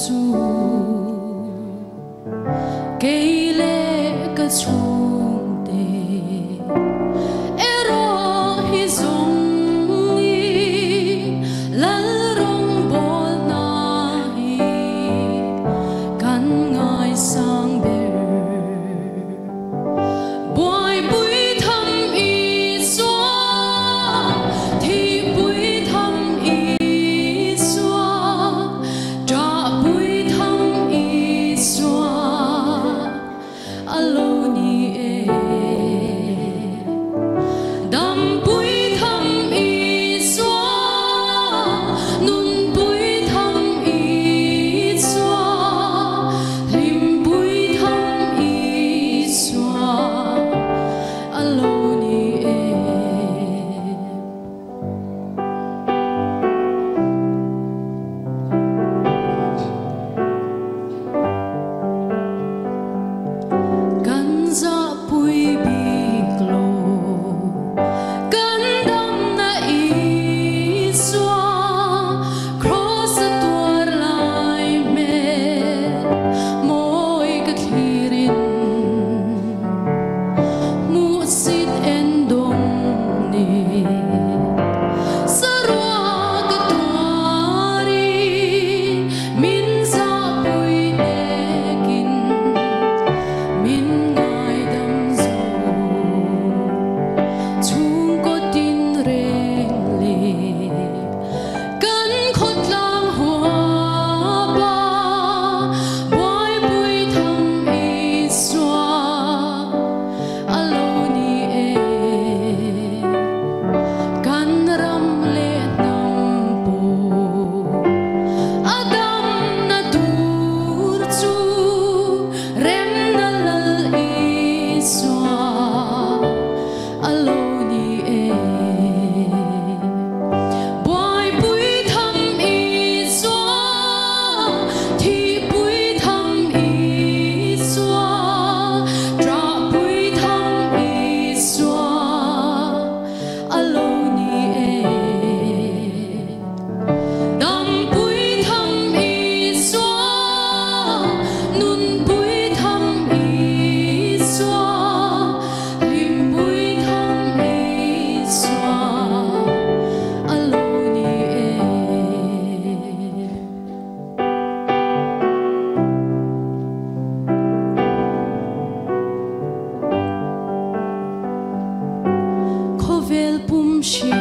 chu cây lệ cả chung tê ero hi zong i lal rong bol na hi kan ngai sang ber boy bui tham i xóa thì bui tham i xóa trả bui tham i xóa alo ni e dam bui tham i xóa nun bui tham i xóa lim bui tham i xóa alo ni e kan za pui bik lo kan dam na i xóa cross tuar lai me moi ka thirin mu sit en dong ni sarwa ka tuari min za pui nekin min ngai dam zo chung ko tin reng le kan khot lang hoa ba boy bui tham i xóa alo ni e kan ram le nam po adam na dur chu rem na lal i xóa alo ni e boy bui tham i xóa thì bui tham i xóa trả bui tham i xóa alo ni e dam bui tham i xóa nun bui tham i xóa lim bui tham i xóa alo ni e khovel pum shi